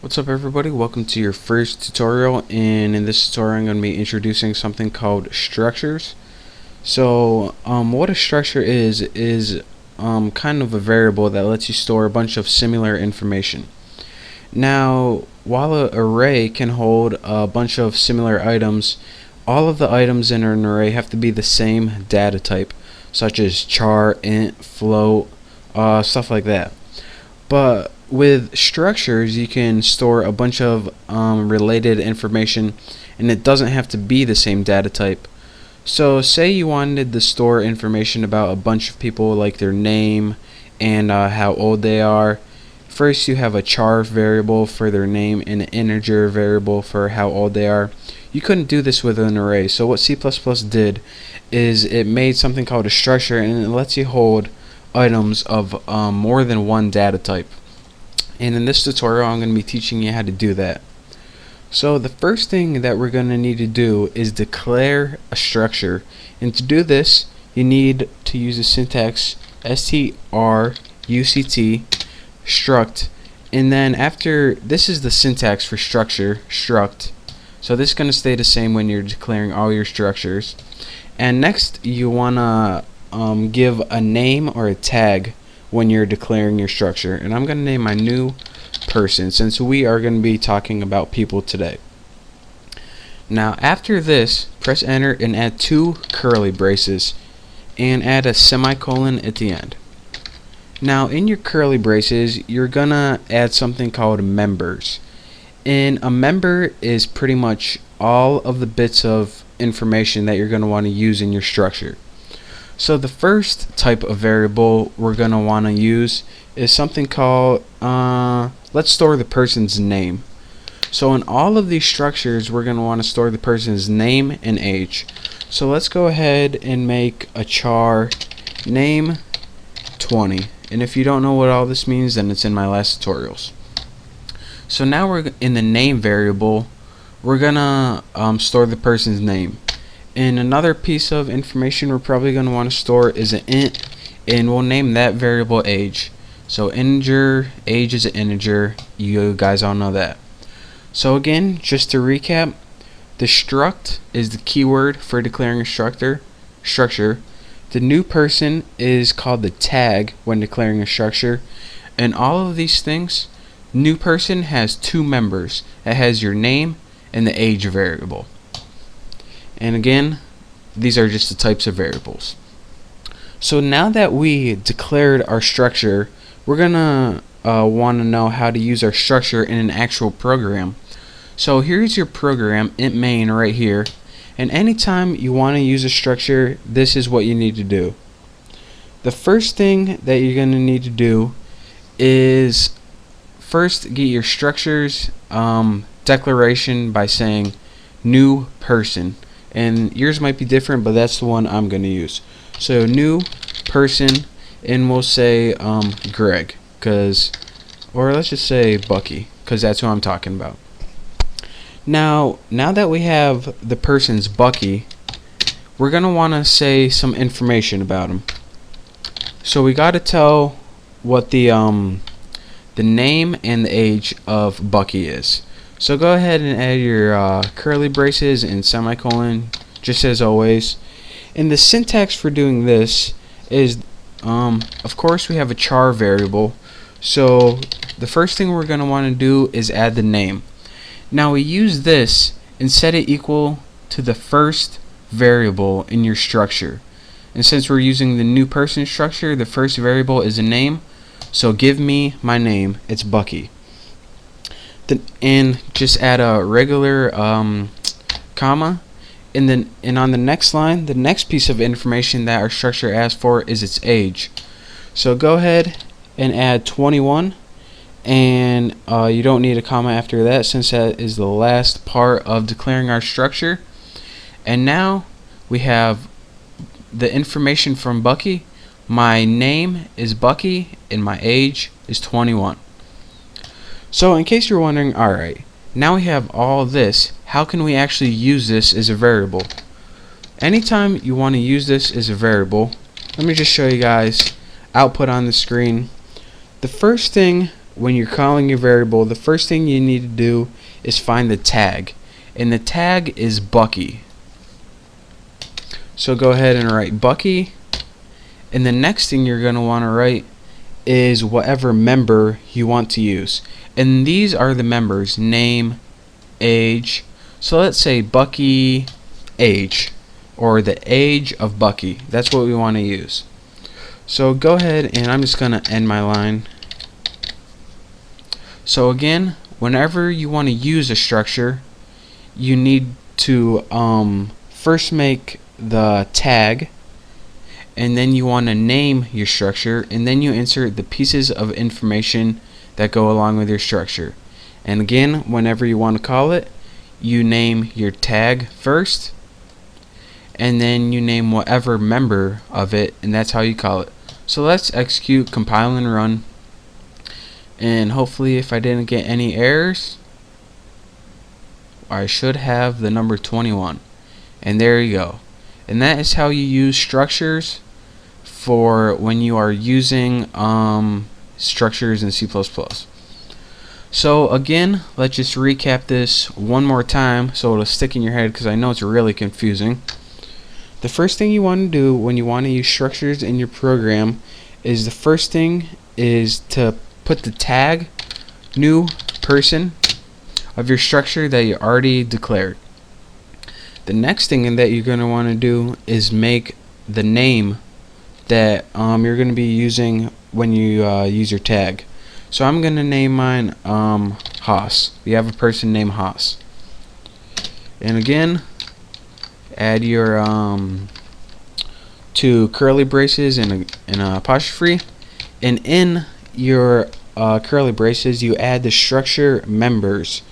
What's up everybody, welcome to your first tutorial, and in this tutorial I'm going to be introducing something called structures. So what a structure is kind of a variable that lets you store a bunch of similar information. Now while an array can hold a bunch of similar items, all of the items in an array have to be the same data type, such as char, int, float, stuff like that. But with structures, you can store a bunch of related information, and it doesn't have to be the same data type. So say you wanted to store information about a bunch of people, like their name and how old they are. First you have a char variable for their name and an integer variable for how old they are. You couldn't do this with an array, so what C++ did is it made something called a structure, and it lets you hold items of more than one data type. And in this tutorial I'm going to be teaching you how to do that. So the first thing that we're going to need to do is declare a structure, and to do this you need to use the syntax struct struct, and then after this is the syntax for structure, struct. So this is going to stay the same when you're declaring all your structures. And next you want to give a name or a tag when you're declaring your structure, and I'm going to name my new person since we are going to be talking about people today. Now after this, press enter and add two curly braces and add a semicolon at the end. Now in your curly braces you're gonna add something called members, and a member is pretty much all of the bits of information that you're going to want to use in your structure. So the first type of variable we're going to want to use is something called, let's store the person's name. So in all of these structures we're going to want to store the person's name and age. So let's go ahead and make a char name 20. And if you don't know what all this means, then it's in my last tutorials. So now we're in the name variable, we're going to store the person's name. And another piece of information we're probably going to want to store is an int, and we'll name that variable age. So integer, age is an integer, you guys all know that. So again, just to recap, the struct is the keyword for declaring a structure. The new person is called the tag when declaring a structure, and all of these things, new person has two members. It has your name and the age variable. And again, these are just the types of variables. So now that we declared our structure, we're gonna want to know how to use our structure in an actual program. So here's your program, int main, right here. And anytime you want to use a structure, this is what you need to do. The first thing that you're going to need to do is first get your structures declaration by saying new person. And yours might be different, but that's the one I'm going to use. So new person, and we'll say Greg, or let's just say Bucky, because that's who I'm talking about. Now that we have the person's Bucky, we're going to want to say some information about him. So we got to tell what the name and the age of Bucky is. So go ahead and add your curly braces and semicolon, just as always. And the syntax for doing this is, of course we have a char variable. So the first thing we're going to want to do is add the name. Now we use this and set it equal to the first variable in your structure. And since we're using the new person structure, the first variable is a name. So give me my name, it's Bucky. And just add a regular comma, and on the next line, the next piece of information that our structure asks for is its age. So go ahead and add 21, and you don't need a comma after that since that is the last part of declaring our structure. And now we have the information from Bucky. My name is Bucky and my age is 21. So in case you're wondering, alright, now we have all this, how can we actually use this as a variable? Anytime you want to use this as a variable, let me just show you guys output on the screen. The first thing when you're calling your variable, the first thing you need to do is find the tag, and the tag is Bucky. So go ahead and write Bucky, and the next thing you're going to want to write is whatever member you want to use, and these are the members: name, age. So let's say Bucky age, or the age of Bucky. That's what we want to use. So go ahead, and I'm just going to end my line. So again, whenever you want to use a structure, you need to first make the tag, and then you want to name your structure, and then you insert the pieces of information that go along with your structure. And again, whenever you want to call it, you name your tag first, and then you name whatever member of it, and that's how you call it. So let's execute, compile, and run. And hopefully, if I didn't get any errors, I should have the number 21. And there you go. And that is how you use structures for when you are using structures in C++. So again, let's just recap this one more time so it'll stick in your head, because I know it's really confusing. The first thing you want to do when you want to use structures in your program is, the first thing is to put the tag new person of your structure that you already declared. The next thing that you're going to want to do is make the name that you're going to be using when you use your tag. So I'm going to name mine Haas. We have a person named Haas. And again, add your two curly braces and an apostrophe, and in your curly braces you add the structure members.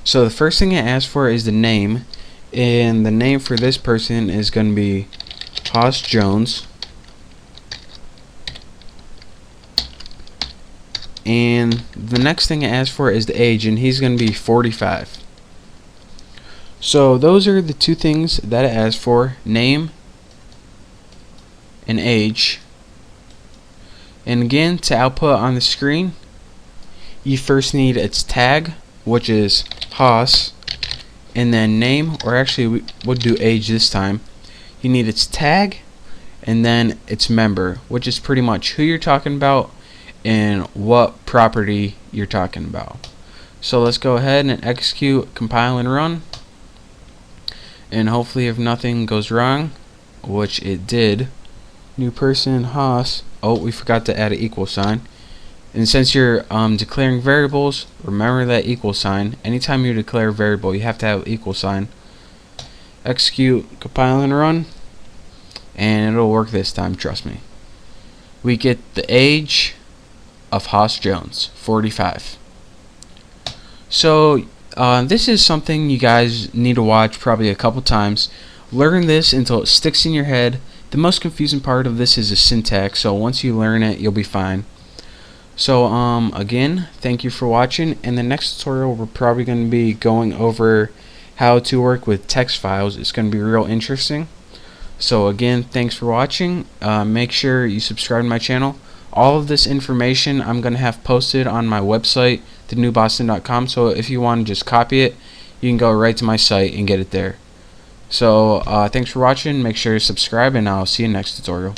So the first thing it asks for is the name, and the name for this person is going to be Haas Jones. And the next thing it asks for is the age, and he's going to be 45. So those are the two things that it asks for: name and age. And again, to output on the screen, you first need its tag, which is Haas, and then name, or actually we'll do age this time. You need its tag, and then its member, which is pretty much who you're talking about and what property you're talking about. So let's go ahead and execute, compile, and run. And hopefully, if nothing goes wrong, which it did, new person Haas. Oh, we forgot to add an equal sign. And since you're declaring variables, remember that equal sign. Anytime you declare a variable, you have to have an equal sign. Execute, compile, and run, and it'll work this time, trust me. We get the age of Haas Jones, 45. So this is something you guys need to watch probably a couple times. Learn this until it sticks in your head. The most confusing part of this is the syntax, so once you learn it, you'll be fine. So again, thank you for watching. In the next tutorial, we're probably going to be going over how to work with text files. It's going to be real interesting. So again, thanks for watching. Make sure you subscribe to my channel. All of this information I'm going to have posted on my website, thenewboston.com, so if you want to just copy it, you can go right to my site and get it there. So thanks for watching. Make sure to subscribe, and I'll see you next tutorial.